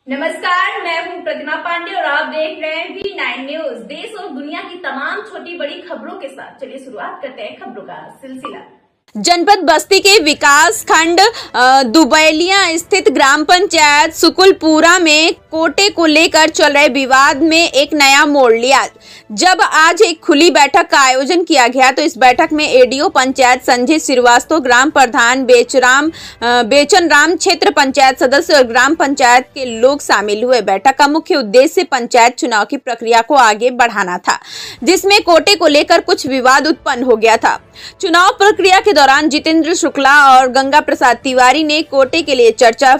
नमस्कार, मैं हूं प्रतिमा पांडे और आप देख रहे हैं V9 न्यूज। देश और दुनिया की तमाम छोटी बड़ी खबरों के साथ चलिए शुरुआत करते हैं खबरों का सिलसिला। जनपद बस्ती के विकास खंड दुबैलिया स्थित ग्राम पंचायत सुकुलपुरा में कोटे को लेकर चल रहे विवाद में एक नया मोड़ लिया। जब आज एक खुली बैठक का आयोजन किया गया तो इस बैठक में एडीओ पंचायत संजय श्रीवास्तव, ग्राम प्रधान बेचन राम, क्षेत्र पंचायत सदस्य और ग्राम पंचायत के लोग शामिल हुए। बैठक का मुख्य उद्देश्य पंचायत चुनाव की प्रक्रिया को आगे बढ़ाना था, जिसमें कोटे को लेकर कुछ विवाद उत्पन्न हो गया था। चुनाव प्रक्रिया के दौरान जितेंद्र शुक्ला और गंगा प्रसाद तिवारी ने कोटे के लिए पर्चा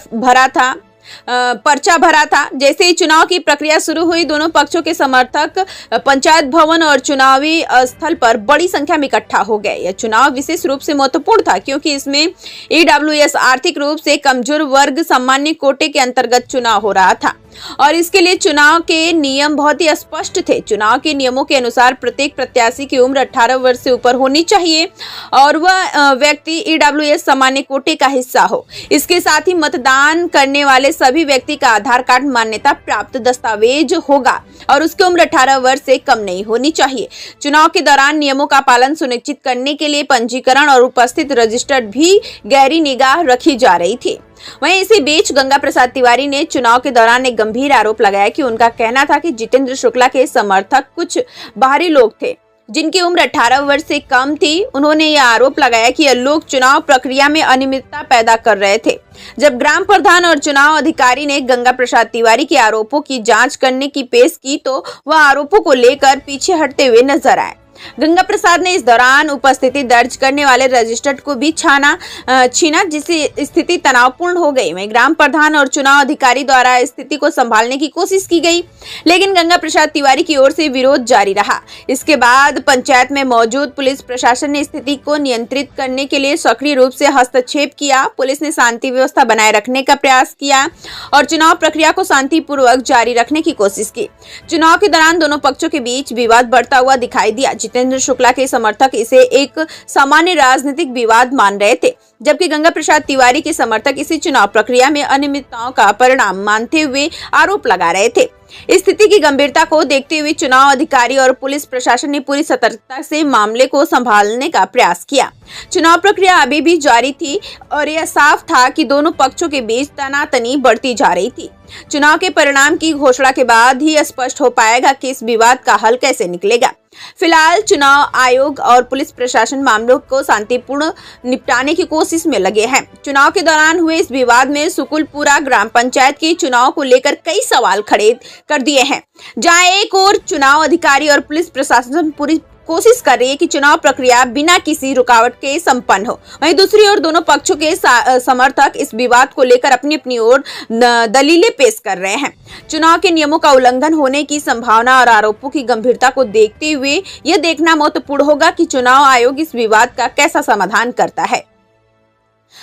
भरा था। जैसे ही चुनाव की प्रक्रिया शुरू हुई, दोनों पक्षों के समर्थक पंचायत भवन और चुनावी स्थल पर बड़ी संख्या में इकट्ठा हो गए। यह चुनाव विशेष रूप से महत्वपूर्ण था क्योंकि इसमें ईडब्ल्यूएस आर्थिक रूप से कमजोर वर्ग सामान्य कोटे के अंतर्गत चुनाव हो रहा था और इसके लिए चुनाव के नियम बहुत ही स्पष्ट थे। चुनाव के नियमों के अनुसार प्रत्येक प्रत्याशी की उम्र 18 वर्ष से ऊपर होनी चाहिए और वह व्यक्ति ईडब्ल्यूएस सामान्य कोटे का हिस्सा हो। इसके साथ ही मतदान करने वाले सभी व्यक्ति का आधार कार्ड मान्यता प्राप्त दस्तावेज होगा और उसकी उम्र 18 वर्ष से कम नहीं होनी चाहिए। चुनाव के दौरान नियमों का पालन सुनिश्चित करने के लिए पंजीकरण और उपस्थित रजिस्टर्ड भी गहरी निगाह रखी जा रही थी। वहीं इसी बीच गंगा प्रसाद तिवारी ने चुनाव के दौरान एक गंभीर आरोप लगाया कि उनका कहना था कि जितेंद्र शुक्ला के समर्थक कुछ बाहरी लोग थे जिनकी उम्र 18 वर्ष से कम थी। उन्होंने यह आरोप लगाया कि यह लोग चुनाव प्रक्रिया में अनियमितता पैदा कर रहे थे। जब ग्राम प्रधान और चुनाव अधिकारी ने गंगा प्रसाद तिवारी के आरोपों की जांच करने की पेश की तो वह आरोपों को लेकर पीछे हटते हुए नजर आए। गंगा प्रसाद ने इस दौरान उपस्थिति दर्ज करने वाले रजिस्टर्ड को भी छीना, जिससे स्थिति तनावपूर्ण हो गई। वहीं ग्राम प्रधान और चुनाव अधिकारी द्वारा स्थिति को संभालने की कोशिश की गई, लेकिन गंगा प्रसाद तिवारी की ओर से विरोध जारी रहा। इसके बाद पंचायत में मौजूद पुलिस प्रशासन ने स्थिति को नियंत्रित करने के लिए सक्रिय रूप से हस्तक्षेप किया। पुलिस ने शांति व्यवस्था बनाए रखने का प्रयास किया और चुनाव प्रक्रिया को शांतिपूर्वक जारी रखने की कोशिश की। चुनाव के दौरान दोनों पक्षों के बीच विवाद बढ़ता हुआ दिखाई दिया। जितेंद्र शुक्ला के समर्थक इसे एक सामान्य राजनीतिक विवाद मान रहे थे, जबकि गंगा प्रसाद तिवारी के समर्थक इसी चुनाव प्रक्रिया में अनियमितताओं का परिणाम मानते हुए आरोप लगा रहे थे। स्थिति की गंभीरता को देखते हुए चुनाव अधिकारी और पुलिस प्रशासन ने पूरी सतर्कता से मामले को संभालने का प्रयास किया। चुनाव प्रक्रिया अभी भी जारी थी और यह साफ था कि दोनों पक्षों के बीच तनातनी बढ़ती जा रही थी। चुनाव के परिणाम की घोषणा के बाद ही स्पष्ट हो पाएगा कि इस विवाद का हल कैसे निकलेगा। फिलहाल चुनाव आयोग और पुलिस प्रशासन मामलों को शांतिपूर्ण निपटाने की कोशिश में लगे हैं। चुनाव के दौरान हुए इस विवाद में सुकुलपुरा ग्राम पंचायत के चुनाव को लेकर कई सवाल खड़े कर दिए हैं। जहां एक ओर चुनाव अधिकारी और पुलिस प्रशासन पूरी कोशिश कर रही है कि चुनाव प्रक्रिया बिना किसी रुकावट के संपन्न हो, वहीं दूसरी ओर दोनों पक्षों के समर्थक इस विवाद को लेकर अपनी अपनी ओर दलीलें पेश कर रहे हैं। चुनाव के नियमों का उल्लंघन होने की संभावना और आरोपों की गंभीरता को देखते हुए यह देखना महत्वपूर्ण होगा कि चुनाव आयोग इस विवाद का कैसा समाधान करता है।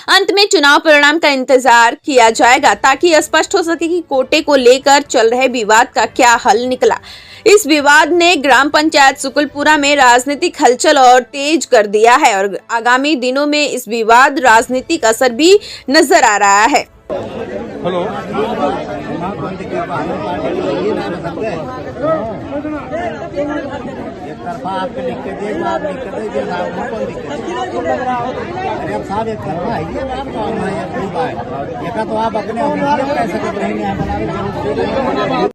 अंत में चुनाव परिणाम का इंतजार किया जाएगा ताकि यह स्पष्ट हो सके कि कोटे को लेकर चल रहे विवाद का क्या हल निकला। इस विवाद ने ग्राम पंचायत सुकुलपुरा में राजनीतिक हलचल और तेज कर दिया है और आगामी दिनों में इस विवाद राजनीतिक असर भी नजर आ रहा है। हेलो, आप लिख के दे, आप लिख के दे, कौन दिक्कत? अरे अब साहब एक तरफा है, ये आप काम है, ये तो आप अपने कैसे कर रहे हैं।